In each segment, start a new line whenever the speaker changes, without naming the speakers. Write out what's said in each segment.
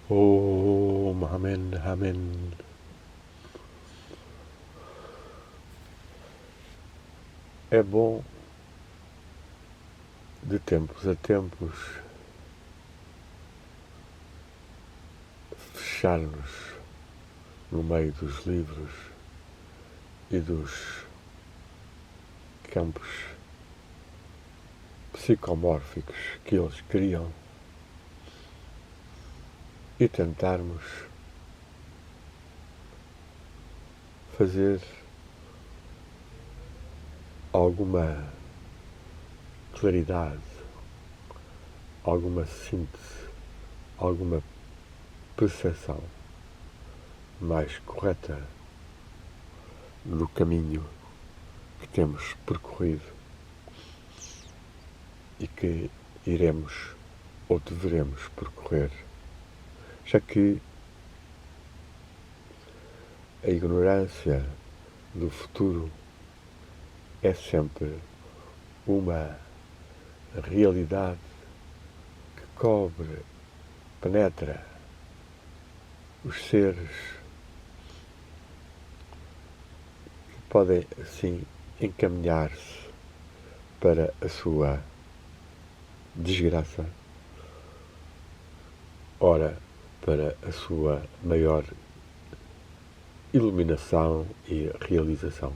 Om, amém, amém. É bom, de tempos a tempos, fechar-nos no meio dos livros e dos campos psicomórficos que eles criam e tentarmos fazer alguma claridade, alguma síntese, alguma percepção mais correta do caminho que temos percorrido e que iremos ou deveremos percorrer, já que a ignorância do futuro é sempre uma realidade que cobre, penetra os seres que podem assim encaminhar-se para a sua desgraça, ora para a sua maior iluminação e realização.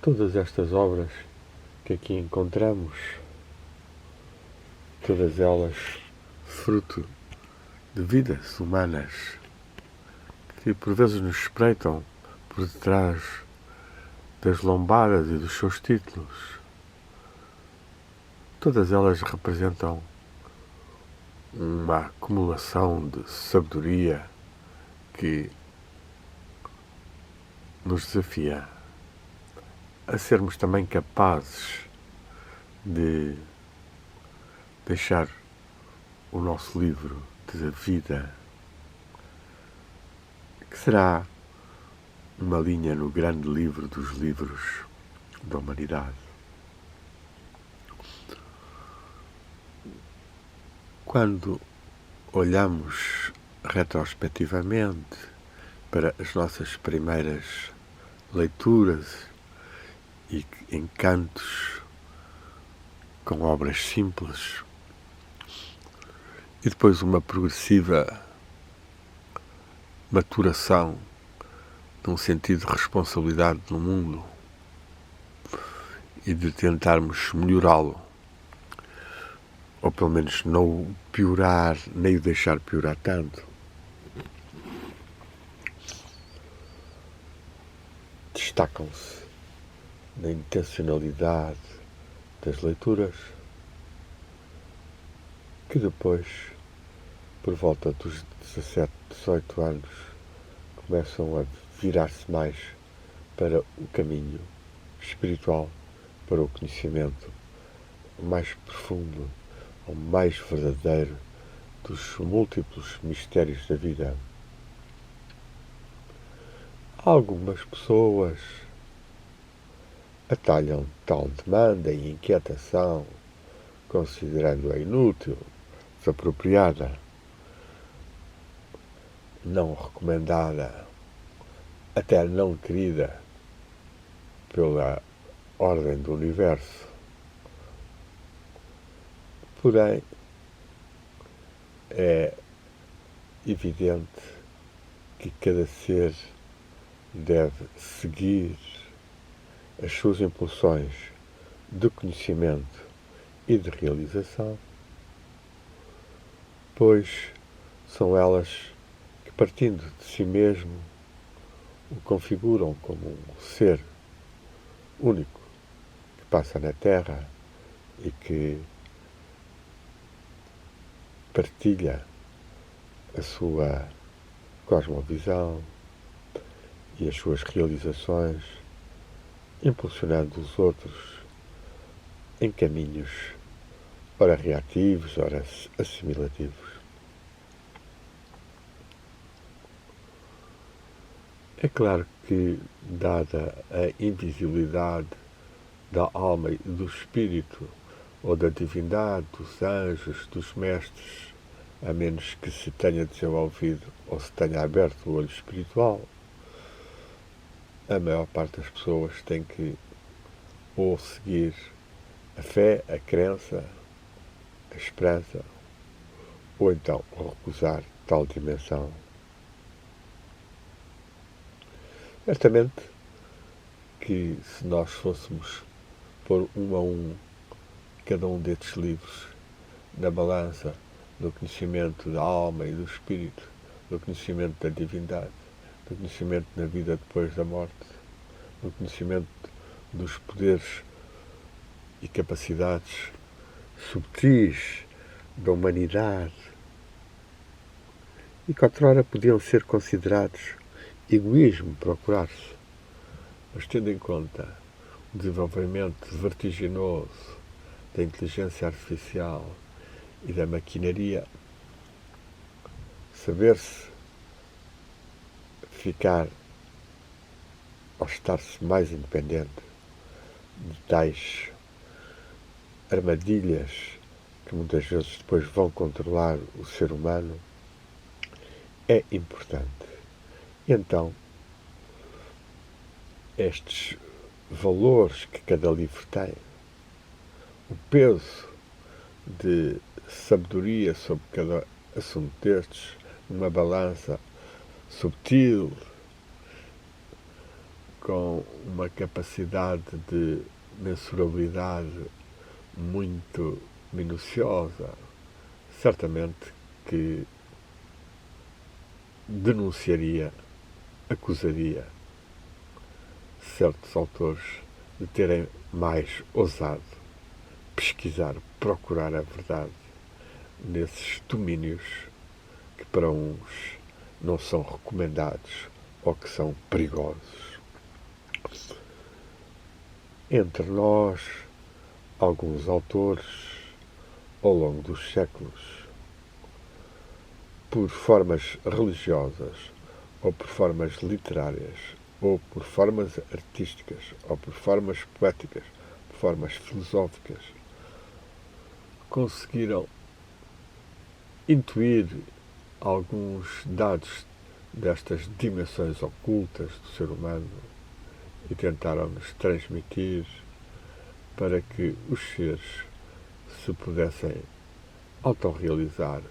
Todas estas obras que aqui encontramos, todas elas fruto de vidas humanas que por vezes nos espreitam por detrás das lombadas e dos seus títulos. Todas elas representam uma acumulação de sabedoria que nos desafia a sermos também capazes de deixar o nosso livro de vida, que será uma linha no grande livro dos livros da humanidade. Quando olhamos retrospectivamente para as nossas primeiras leituras e encantos com obras simples e depois uma progressiva maturação num sentido de responsabilidade no mundo e de tentarmos melhorá-lo, ou pelo menos não o piorar, nem o deixar piorar tanto. Destacam-se na intencionalidade das leituras, que depois, por volta dos 17, 18 anos, começam a virar-se mais para o caminho espiritual, para o conhecimento mais profundo, ou mais verdadeiro dos múltiplos mistérios da vida. Algumas pessoas atalham tal demanda e inquietação, considerando-a inútil, desapropriada, não recomendada, até não querida pela ordem do universo. Porém, é evidente que cada ser deve seguir as suas impulsões de conhecimento e de realização, pois são elas que, partindo de si mesmo, o configuram como um ser único que passa na Terra e que partilha a sua cosmovisão e as suas realizações, impulsionando os outros em caminhos ora reativos, ora assimilativos. É claro que, dada a invisibilidade da alma e do espírito, ou da divindade, dos anjos, dos mestres, a menos que se tenha desenvolvido ou se tenha aberto o olho espiritual. A maior parte das pessoas tem que ou seguir a fé, a crença, a esperança, ou então recusar tal dimensão. Certamente que se nós fôssemos pôr um a um cada um destes livros na balança do conhecimento da alma e do espírito, do conhecimento da divindade, do conhecimento da vida depois da morte, do conhecimento dos poderes e capacidades subtis da humanidade, e que outrora podiam ser considerados egoísmo procurar-se, mas tendo em conta o desenvolvimento vertiginoso da inteligência artificial e da maquinaria, saber-se ficar ou estar-se mais independente de tais armadilhas que muitas vezes depois vão controlar o ser humano, é importante. E então, estes valores que cada livro tem, o peso de sabedoria sobre cada assunto destes, numa balança subtil, com uma capacidade de mensurabilidade muito minuciosa, certamente que denunciaria, acusaria certos autores de terem mais ousado pesquisar, procurar a verdade nesses domínios que para uns não são recomendados ou que são perigosos. Entre nós, alguns autores, ao longo dos séculos, por formas religiosas, ou por formas literárias, ou por formas artísticas, ou por formas poéticas, por formas filosóficas, conseguiram intuir alguns dados destas dimensões ocultas do ser humano e tentaram-nos transmitir para que os seres se pudessem autorrealizar,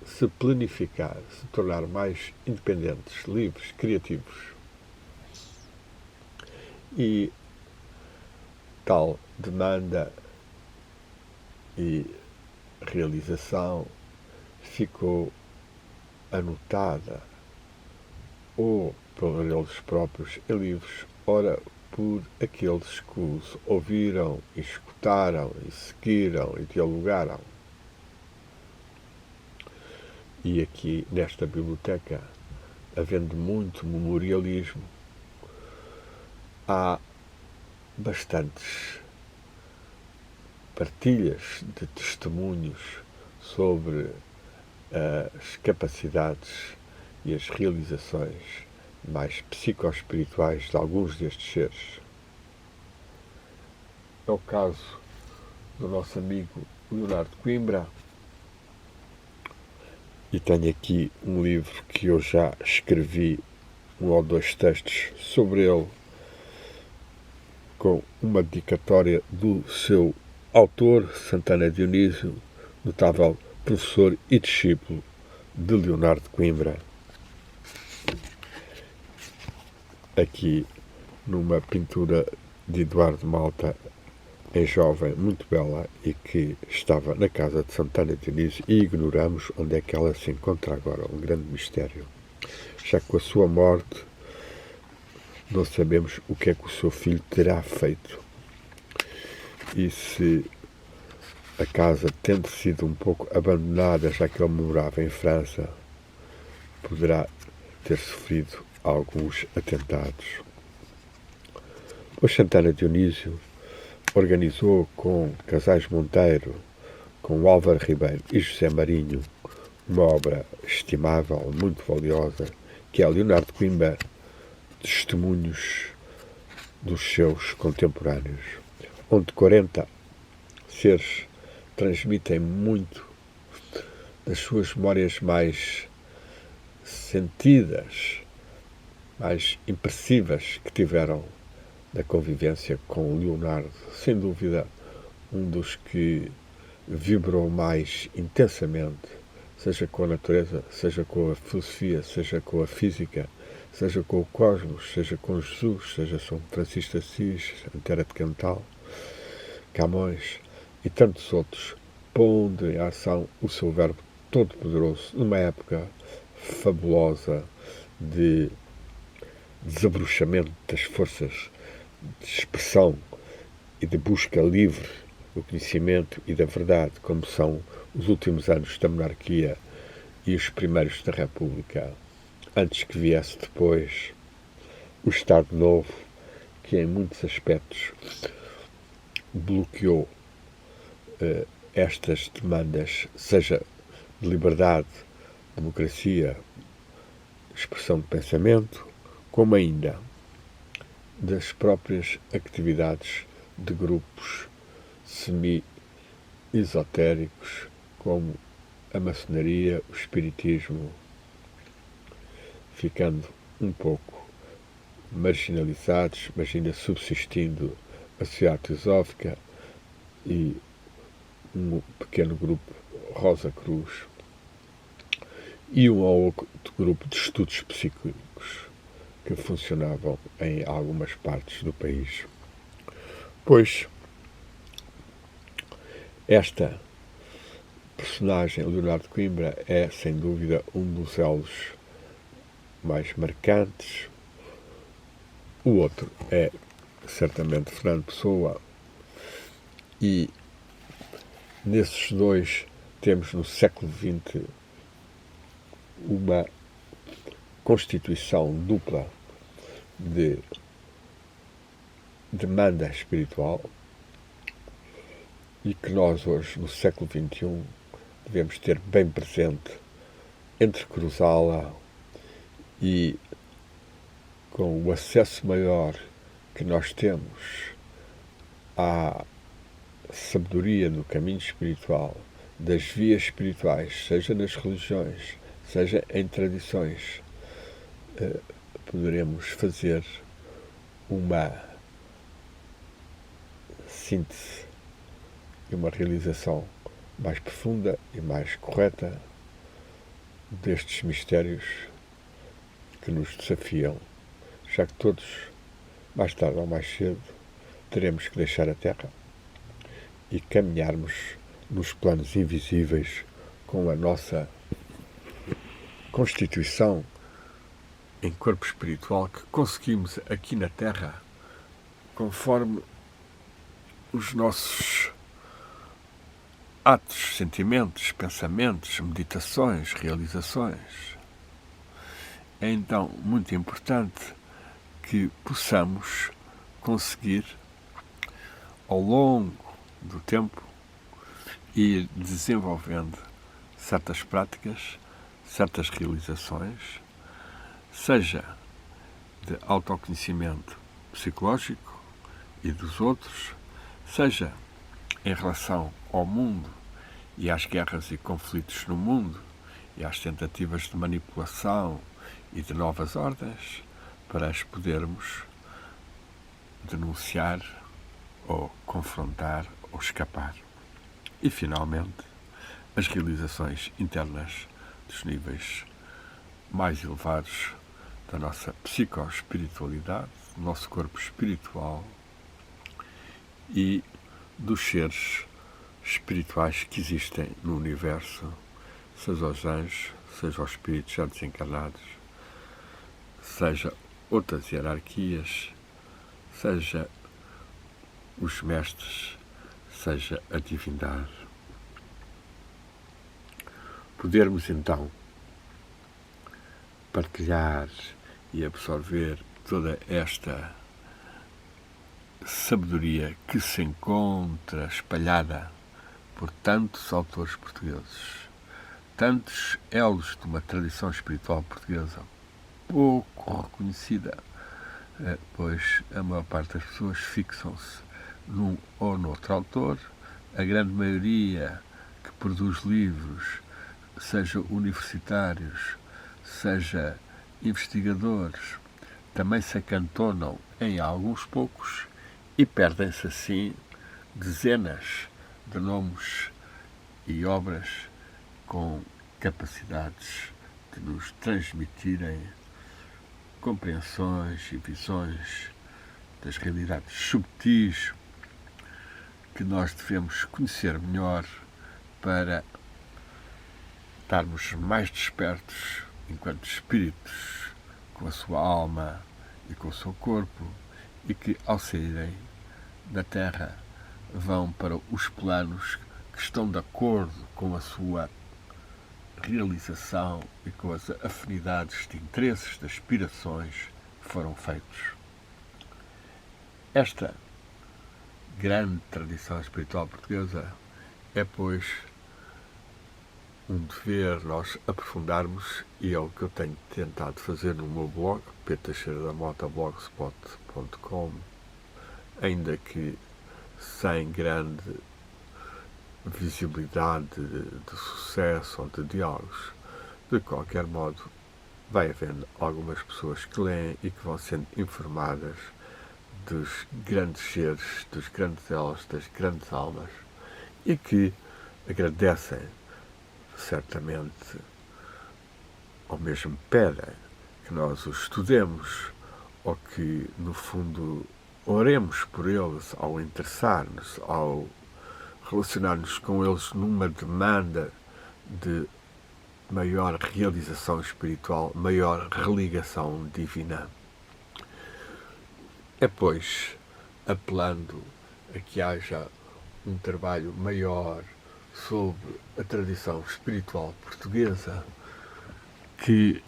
se planificar, se tornar mais independentes, livres, criativos. E tal demanda e realização ficou anotada ou por eles próprios em livros, ora por aqueles que os ouviram, e escutaram, e seguiram, e dialogaram. E aqui, nesta biblioteca, havendo muito memorialismo, há bastantes partilhas de testemunhos sobre as capacidades e as realizações mais psicoespirituais de alguns destes seres. É o caso do nosso amigo Leonardo Coimbra, e tenho aqui um livro que eu já escrevi, um ou dois textos sobre ele, com uma dedicatória do seu autor, Santana Dionísio, notável professor e discípulo de Leonardo Coimbra. Aqui, numa pintura de Eduardo Malta, em jovem, muito bela, e que estava na casa de Santana Dionísio, e ignoramos onde é que ela se encontra agora, um grande mistério. Já com a sua morte, não sabemos o que é que o seu filho terá feito. E se a casa, tendo sido um pouco abandonada, já que ele morava em França, poderá ter sofrido alguns atentados. O Santana Dionísio organizou com Casais Monteiro, com Álvaro Ribeiro e José Marinho, uma obra estimável, muito valiosa, que é Leonardo Coimbra, Testemunhos dos seus contemporâneos, onde 40 seres transmitem muito das suas memórias mais sentidas, mais impressivas que tiveram da convivência com Leonardo. Sem dúvida, um dos que vibrou mais intensamente, seja com a natureza, seja com a filosofia, seja com a física, seja com o cosmos, seja com Jesus, seja São Francisco de Assis, Antero de Cantal, Camões e tantos outros, pondo em ação o seu verbo todo-poderoso numa época fabulosa de desabrochamento das forças de expressão e de busca livre do conhecimento e da verdade, como são os últimos anos da monarquia e os primeiros da República, antes que viesse depois o Estado Novo, que em muitos aspectos bloqueou estas demandas, seja de liberdade, democracia, expressão de pensamento, como ainda das próprias atividades de grupos semi-esotéricos, como a maçonaria, o espiritismo, ficando um pouco marginalizados, mas ainda subsistindo a sociedade teosófica e um pequeno grupo Rosa Cruz e um ou outro grupo de estudos psíquicos que funcionavam em algumas partes do país. Pois esta personagem, Leonardo de Coimbra, é sem dúvida um dos elos mais marcantes. O outro é certamente Fernando Pessoa, e nesses dois temos no século XX uma constituição dupla de demanda espiritual e que nós hoje, no século XXI, devemos ter bem presente, entrecruzá-la e com o acesso maior que nós temos à sabedoria do caminho espiritual, das vias espirituais, seja nas religiões, seja em tradições, poderemos fazer uma síntese e uma realização mais profunda e mais correta destes mistérios que nos desafiam, já que todos, mais tarde ou mais cedo, teremos que deixar a Terra e caminharmos nos planos invisíveis com a nossa constituição em corpo espiritual que conseguimos aqui na Terra, conforme os nossos atos, sentimentos, pensamentos, meditações, realizações. É então muito importante que possamos conseguir, ao longo do tempo, ir desenvolvendo certas práticas, certas realizações, seja de autoconhecimento psicológico e dos outros, seja em relação ao mundo e às guerras e conflitos no mundo e às tentativas de manipulação e de novas ordens, para as podermos denunciar ou confrontar ou escapar. E, finalmente, as realizações internas dos níveis mais elevados da nossa psicoespiritualidade, do nosso corpo espiritual e dos seres espirituais que existem no universo, seja os anjos, seja os espíritos já desencarnados, seja outras hierarquias, seja os mestres, seja a divindade. Podermos então partilhar e absorver toda esta sabedoria que se encontra espalhada por tantos autores portugueses, tantos elos de uma tradição espiritual portuguesa pouco reconhecida, pois a maior parte das pessoas fixam-se num ou noutro autor,
a grande maioria que produz livros, seja universitários, seja investigadores, também se acantonam em alguns poucos e perdem-se assim dezenas de nomes e obras com capacidades de nos transmitirem compreensões e visões das realidades subtis que nós devemos conhecer melhor para estarmos mais despertos enquanto espíritos com a sua alma e com o seu corpo e que, ao saírem da Terra, vão para os planos que estão de acordo com a sua realização e com as afinidades de interesses, de aspirações que foram feitos. Esta grande tradição espiritual portuguesa é, pois, um dever nós aprofundarmos, e é o que eu tenho tentado fazer no meu blog, pteixeira-da-mota.blogspot.com, ainda que sem grande visibilidade de sucesso ou de diálogos. De qualquer modo, vai havendo algumas pessoas que leem e que vão sendo informadas dos grandes seres, dos grandes elos, das grandes almas, e que agradecem certamente, ou mesmo pedem que nós os estudemos, ou que, no fundo, oremos por eles ao interessar-nos, ao relacionar-nos com eles numa demanda de maior realização espiritual, maior religação divina. É, pois, apelando a que haja um trabalho maior sobre a tradição espiritual portuguesa, que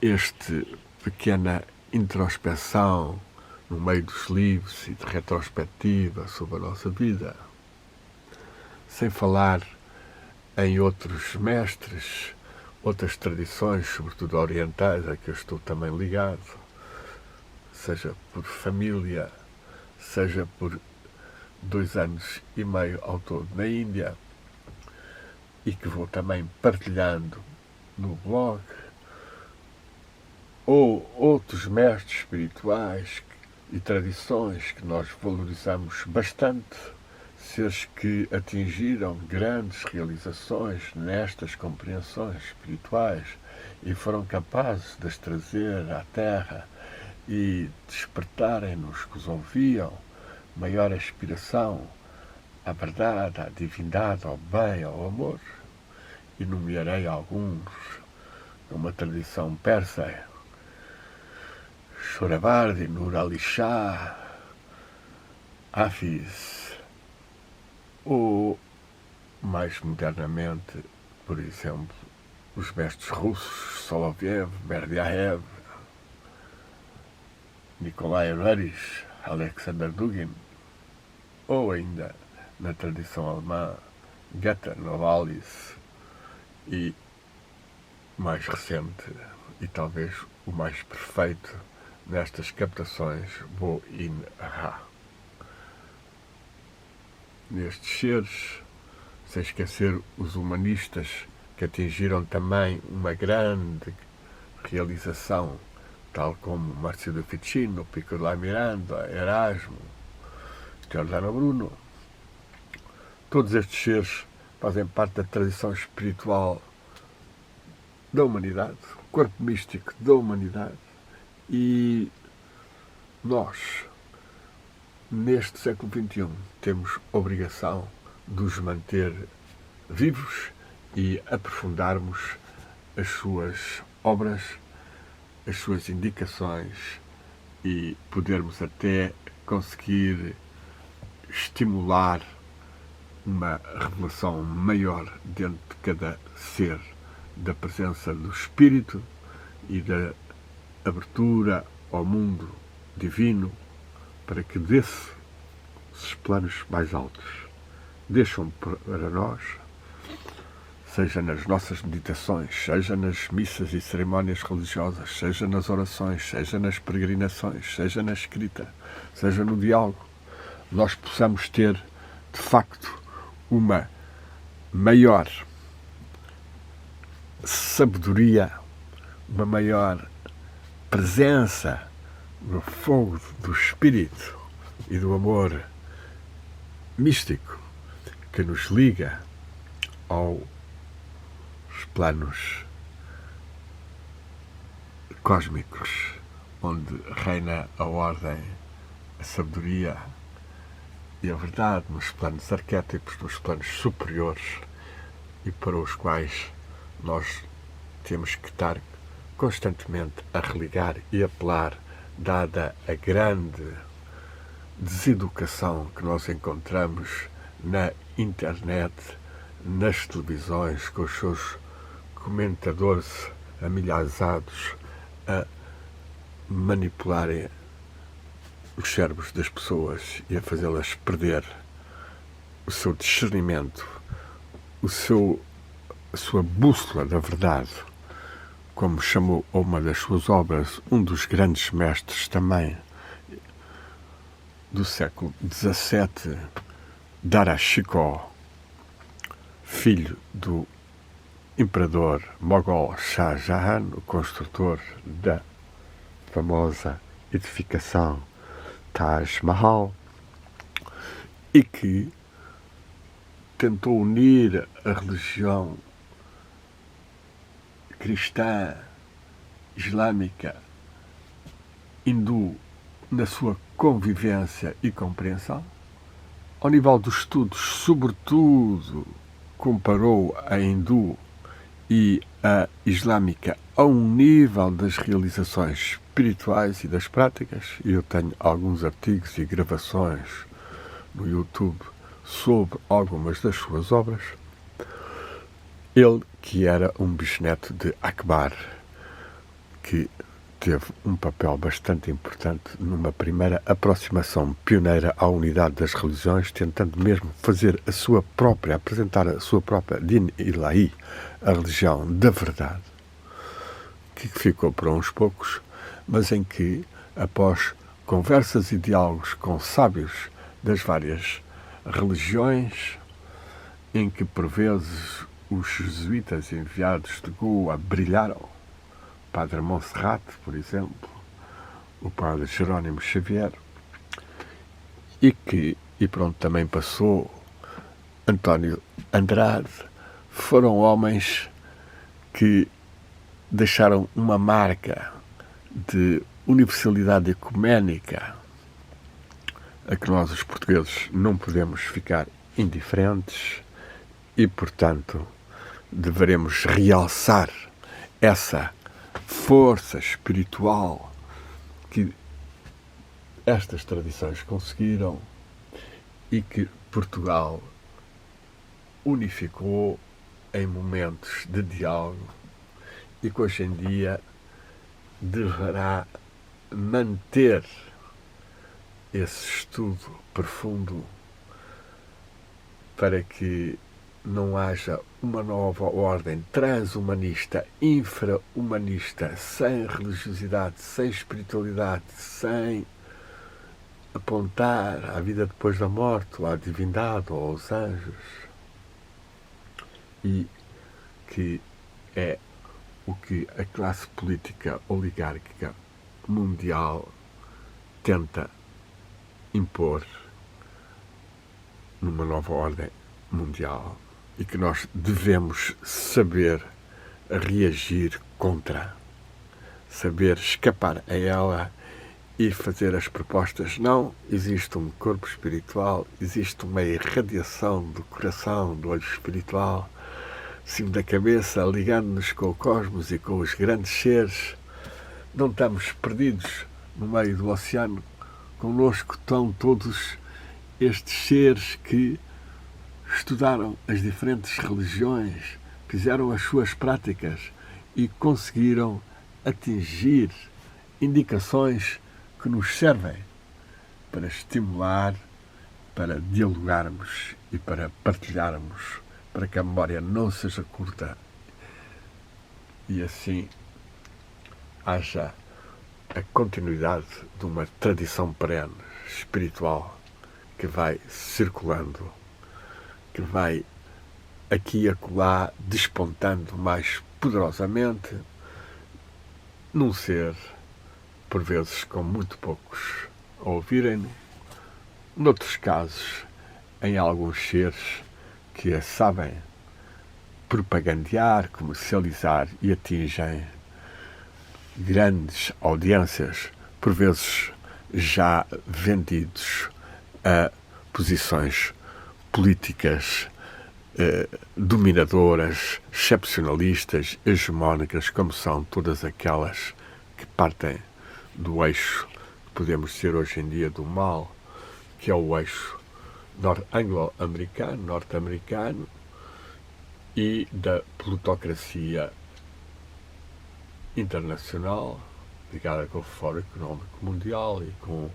esta pequena introspeção no meio dos livros e de retrospectiva sobre a nossa vida, sem falar em outros mestres, outras tradições, sobretudo orientais, a que eu estou também ligado, seja por família, seja por 2 anos e meio ao todo na Índia, e que vou também partilhando no blog, ou outros mestres espirituais e tradições que nós valorizamos bastante, seres que atingiram grandes realizações nestas compreensões espirituais e foram capazes de as trazer à Terra e despertarem-nos que os ouviam maior aspiração à verdade, à divindade, ao bem, ao amor. E nomearei alguns numa tradição persa: Sohrawardi, Nur Ali Shah, Hafiz, ou, mais modernamente, por exemplo, os mestres russos Soloviev, Berdiaev, Nikolai Rerisch, Alexander Dugin, ou ainda, na tradição alemã, Goethe, Novalis, e, mais recente, e talvez o mais perfeito nestas captações, Bo In Ha. Nestes seres, sem esquecer os humanistas que atingiram também uma grande realização, tal como Marcelo Ficino, Pico de Miranda, Erasmo, Giordano Bruno. Todos estes seres fazem parte da tradição espiritual da humanidade, corpo místico da humanidade, e nós, neste século XXI, temos obrigação de os manter vivos e aprofundarmos as suas obras, as suas indicações, e podermos até conseguir estimular uma revelação maior dentro de cada ser, da presença do Espírito e da abertura ao mundo divino, para que desses planos mais altos deixam para nós, seja nas nossas meditações, seja nas missas e cerimónias religiosas, seja nas orações, seja nas peregrinações, seja na escrita, seja no diálogo, nós possamos ter de facto, uma maior sabedoria, uma maior presença no fogo do espírito e do amor místico que nos liga aos planos cósmicos, onde reina a ordem, a sabedoria e a verdade, nos planos arquétipos, nos planos superiores, e para os quais nós temos que estar constantemente a religar e apelar, dada a grande deseducação que nós encontramos na internet, nas televisões, com os seus comentadores amilhazados a manipularem os cérebros das pessoas e a fazê-las perder o seu discernimento, a sua bússola da verdade, como chamou a uma das suas obras um dos grandes mestres também do século XVII, Dara Shikoh, filho do imperador mogol Shah Jahan, o construtor da famosa edificação Taj Mahal, e que tentou unir a religião cristã, islâmica, hindu, na sua convivência e compreensão. Ao nível dos estudos, sobretudo, comparou a hindu e a islâmica a um nível das realizações espirituais e das práticas. E eu tenho alguns artigos e gravações no YouTube sobre algumas das suas obras. Ele, que era um bisneto de Akbar, que teve um papel bastante importante numa primeira aproximação pioneira à unidade das religiões, tentando mesmo apresentar a sua própria Din Ilahi, a religião da verdade, que ficou para uns poucos, mas em que, após conversas e diálogos com sábios das várias religiões, em que por vezes os jesuítas enviados de Goa brilharam, Padre Montserrat, por exemplo, o Padre Jerónimo Xavier, e pronto, também passou António Andrade, foram homens que deixaram uma marca de universalidade ecuménica a que nós, os portugueses, não podemos ficar indiferentes e, portanto, deveremos realçar essa força espiritual que estas tradições conseguiram e que Portugal unificou em momentos de diálogo e que hoje em dia deverá manter esse estudo profundo para que não haja uma nova ordem transhumanista, infrahumanista, sem religiosidade, sem espiritualidade, sem apontar à vida depois da morte, ou à divindade, ou aos anjos. E que é o que a classe política oligárquica mundial tenta impor numa nova ordem mundial, e que nós devemos saber reagir contra, saber escapar a ela e fazer as propostas. Não existe um corpo espiritual, existe uma irradiação do coração, do olho espiritual, cima da cabeça, ligando-nos com o cosmos e com os grandes seres. Não estamos perdidos no meio do oceano. Connosco estão todos estes seres que estudaram as diferentes religiões, fizeram as suas práticas e conseguiram atingir indicações que nos servem para estimular, para dialogarmos e para partilharmos, para que a memória não seja curta e assim haja a continuidade de uma tradição perene, espiritual, que vai circulando que vai aqui e acolá despontando mais poderosamente num ser, por vezes com muito poucos a ouvirem-no, noutros casos em alguns seres que a sabem propagandear, comercializar e atingem grandes audiências, por vezes já vendidos a posições políticas dominadoras, excepcionalistas, hegemónicas, como são todas aquelas que partem do eixo que podemos dizer hoje em dia do mal, que é o eixo anglo-americano, norte-americano, e da plutocracia internacional, ligada com o Fórum Económico Mundial e com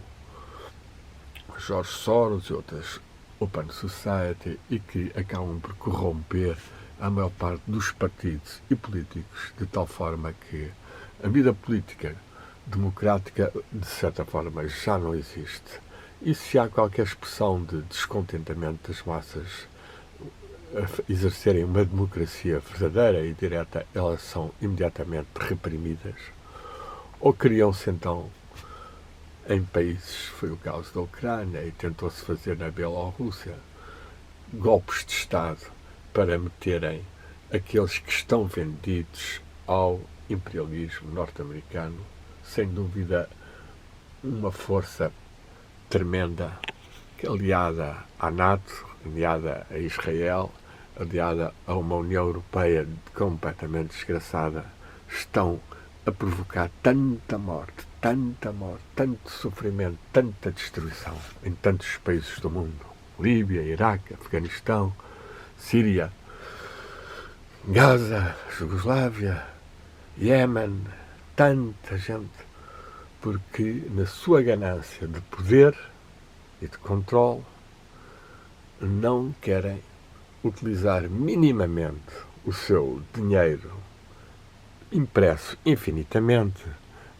Jorge Soros e outras Open Society, e que acabam por corromper a maior parte dos partidos e políticos, de tal forma que a vida política democrática, de certa forma, já não existe. E se há qualquer expressão de descontentamento das massas a exercerem uma democracia verdadeira e direta, elas são imediatamente reprimidas. Ou criam-se então em países, foi o caso da Ucrânia e tentou-se fazer na Bielorrússia, golpes de Estado para meterem aqueles que estão vendidos ao imperialismo norte-americano, sem dúvida uma força tremenda, que aliada à NATO, aliada a Israel, aliada a uma União Europeia completamente desgraçada, estão a provocar tanta morte, tanto sofrimento, tanta destruição em tantos países do mundo. Líbia, Iraque, Afeganistão, Síria, Gaza, Jugoslávia, Iémen, tanta gente, porque na sua ganância de poder e de controle não querem utilizar minimamente o seu dinheiro impresso infinitamente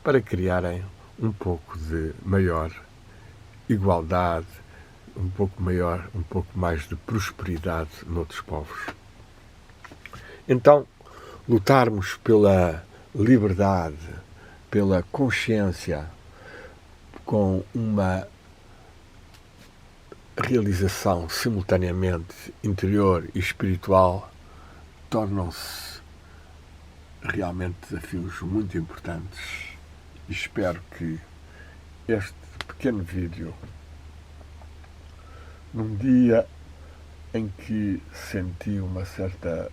para criarem um pouco de maior igualdade, um pouco mais de prosperidade noutros povos. Então, lutarmos pela liberdade, pela consciência, com uma realização simultaneamente interior e espiritual, tornam-se realmente desafios muito importantes. E espero que este pequeno vídeo, num dia em que senti uma certa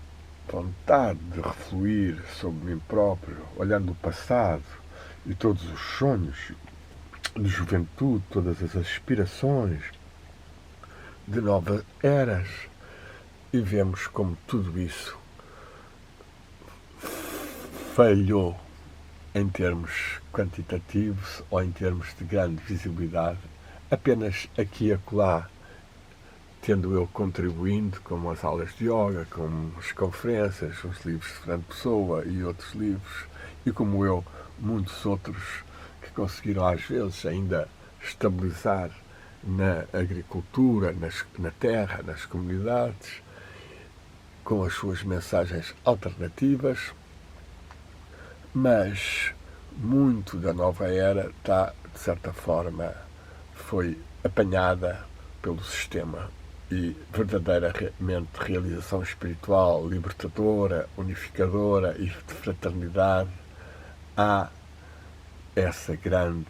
vontade de refluir sobre mim próprio, olhando o passado e todos os sonhos de juventude, todas as aspirações de novas eras, e vemos como tudo isso falhou em termos quantitativos ou em termos de grande visibilidade, apenas aqui e acolá, tendo eu contribuindo, como as aulas de yoga, como as conferências, os livros de Fernando Pessoa e outros livros, e como eu, muitos outros que conseguiram às vezes ainda estabilizar na agricultura, na terra, nas comunidades, com as suas mensagens alternativas, mas muito da nova era está, de certa forma, foi apanhada pelo sistema, e verdadeiramente realização espiritual, libertadora, unificadora e de fraternidade, há essa grande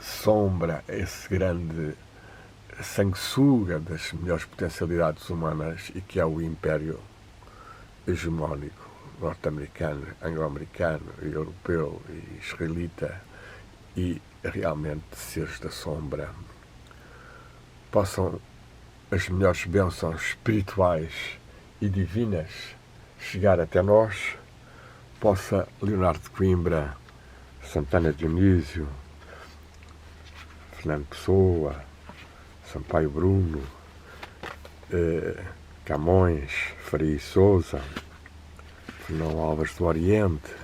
sombra, esse grande sanguessuga das melhores potencialidades humanas, e que é o império hegemónico norte-americano, anglo-americano, europeu e israelita, e realmente seres da sombra. Possam as melhores bênçãos espirituais e divinas chegar até nós, possa Leonardo de Coimbra, Santana Dionísio, Fernando Pessoa, Sampaio Bruno, Camões, Faria e Sousa, Fernão Álvares do Oriente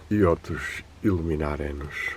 e outros iluminarem-nos.